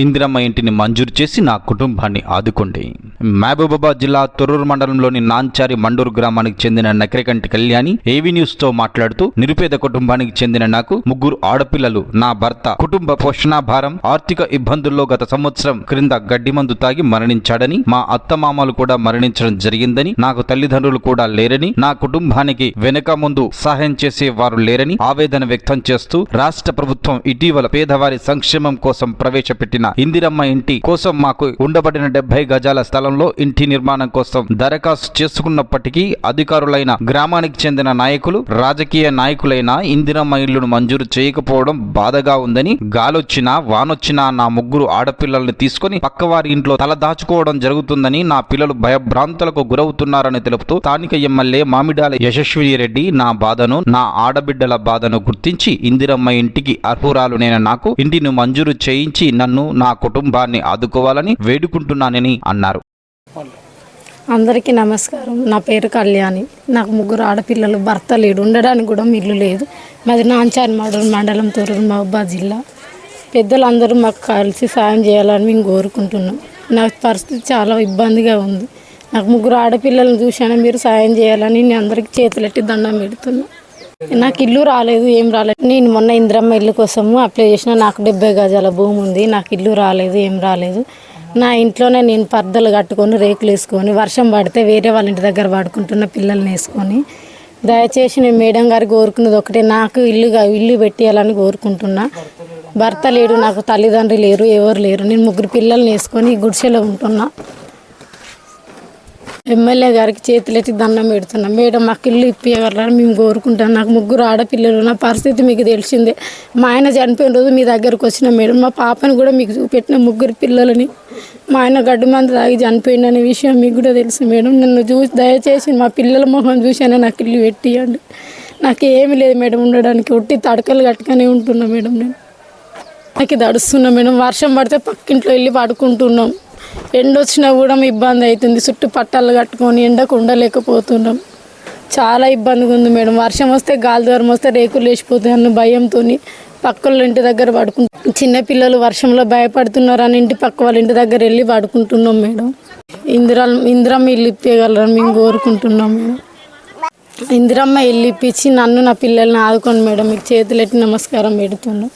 ఇందిరమ్మ ఇంటిని మంజూరు చేసి నా కుటుంబాన్ని ఆదుకోండి. మహబూబాబాద్ జిల్లా తొర్రూరు మండలంలోని నాంచారి మండూరు గ్రామానికి చెందిన నకరికంటి కళ్యాణి ఏవీ న్యూస్ తో మాట్లాడుతూ, నిరుపేద కుటుంబానికి చెందిన నాకు 3 ఆడపిల్లలు, నా భర్త కుటుంబ పోషణ భారం, ఆర్థిక ఇబ్బందుల్లో గత సంవత్సరం క్రింద గడ్డి మందు తాగి మరణించాడని, మా అత్తమామలు కూడా మరణించడం జరిగిందని, నాకు తల్లిదండ్రులు కూడా లేరని, నా కుటుంబానికి వెనుక ముందు సహాయం చేసే వారు లేరని ఆవేదన వ్యక్తం చేస్తూ, రాష్ట్ర ప్రభుత్వం ఇటీవల పేదవారి సంక్షేమం కోసం ప్రవేశపెట్టిన ఇందిరమ్మ ఇంటి కోసం మాకు ఉండబడిన 70 గజాల స్థలంలో ఇంటి నిర్మాణం కోసం దరఖాస్తు చేసుకున్నప్పటికీ అధికారులైన గ్రామానికి చెందిన నాయకులు, రాజకీయ నాయకులైన ఇందిరమ్మ ఇళ్లను మంజూరు చేయకపోవడం బాధగా ఉందని, గాలొచ్చినా వానొచ్చినా నా 3 ఆడపిల్లల్ని తీసుకుని పక్కవారి ఇంట్లో తల దాచుకోవడం జరుగుతుందని, నా పిల్లలు భయభ్రాంతులకు గురవుతున్నారని తెలుపుతూ, స్థానిక ఎమ్మెల్యే మామిడాల యశస్వి రెడ్డి నా బాధను, నా ఆడబిడ్డల బాధను గుర్తించి ఇందిరమ్మ ఇంటికి అర్హురాలునైన నాకు ఇంటిని మంజూరు చేయించి నన్ను, నా కుటుంబాన్ని ఆదుకోవాలని వేడుకుంటున్నానని అన్నారు. అందరికీ నమస్కారం. నా పేరు కళ్యాణి. నాకు 3 ఆడపిల్లలు, భర్త లేడు, ఉండడానికి కూడా ఇల్లు లేదు. మాది నాంచారి మండలం తొర్రూరు మహబూబాబాద్ జిల్లా. పెద్దలందరూ మాకు కలిసి సాయం చేయాలని మేము కోరుకుంటున్నాం. నాకు పరిస్థితి చాలా ఇబ్బందిగా ఉంది. నాకు 3 ఆడపిల్లలను చూశాను, మీరు సాయం చేయాలని నేను అందరికీ చేతులెట్టి దండం పెడుతున్నా. నాకు ఇల్లు రాలేదు, ఏం రాలేదు. నేను మొన్న ఇందిరమ్మ ఇల్లు కోసము అప్లై చేసిన. నాకు 70 గజాల భూమి ఉంది. నాకు ఇల్లు రాలేదు, ఏం రాలేదు. నా ఇంట్లోనే నేను పర్దలు కట్టుకొని, రేకులు వేసుకొని, వర్షం పడితే వేరే వాళ్ళ ఇంటి దగ్గర పడుకుంటున్న పిల్లల్ని వేసుకొని. దయచేసి నేను మేడం గారికి కోరుకున్నది ఒకటే, నాకు ఇల్లు పెట్టేయాలని కోరుకుంటున్నా. భర్త లేడు, నాకు తల్లిదండ్రులు లేరు, ఎవరు లేరు. నేను 3 పిల్లల్ని వేసుకొని గుడిసెలో ఉంటున్నా. ఎమ్మెల్యే గారికి చేతులెత్తి దండం పెడుతున్నాం. మేడం మాకు ఇల్లు ఇప్పించగలరని మేము కోరుకుంటాం. నాకు 3 ఆడపిల్లలు. నా పరిస్థితి మీకు తెలిసిందే. మా ఆయన చనిపోయిన రోజు మీ దగ్గరకు వచ్చిన మేడం. మా పాపని కూడా మీకు చూపెట్టిన 3 పిల్లలని. మా ఆయన గడ్డి మందు తాగి చనిపోయిందనే విషయం మీకు కూడా తెలుసు మేడం. నన్ను చూసి దయచేసి మా పిల్లల మొహం చూసానే నాకు ఇల్లు పెట్టియండి. నాకు ఏమి లేదు మేడం, ఉండడానికి ఒట్టి తడకలు కట్టుకొని ఉంటున్నా మేడం. నేను నాకు దడుస్తున్నా మేడం. వర్షం పడితే పక్కింట్లో వెళ్ళి పడుకుంటున్నాం. ఎండ వచ్చినా కూడా ఇబ్బంది అవుతుంది. చుట్టూ పట్టాలు కట్టుకొని ఎండకు ఉండలేకపోతున్నాం. చాలా ఇబ్బందిగా ఉంది మేడం. వర్షం వస్తే, గాలి దూరం వస్తే రేకులు లేచిపోతాయి అన్న భయంతో పక్కల ఇంటి దగ్గర పడుకుంటాం. చిన్నపిల్లలు వర్షంలో భయపడుతున్నారని ఇంటి పక్క వాళ్ళ ఇంటి దగ్గర వెళ్ళి పడుకుంటున్నాం మేడం. ఇందిరమ్మ ఇల్లు ఇప్పగలరని మేము కోరుకుంటున్నాం మేడం. ఇందిరమ్మ ఇల్లు ఇప్పించి నన్ను, నా పిల్లల్ని ఆదుకోండి మేడం. మీకు చేతులెట్టి నమస్కారం పెడుతున్నాం.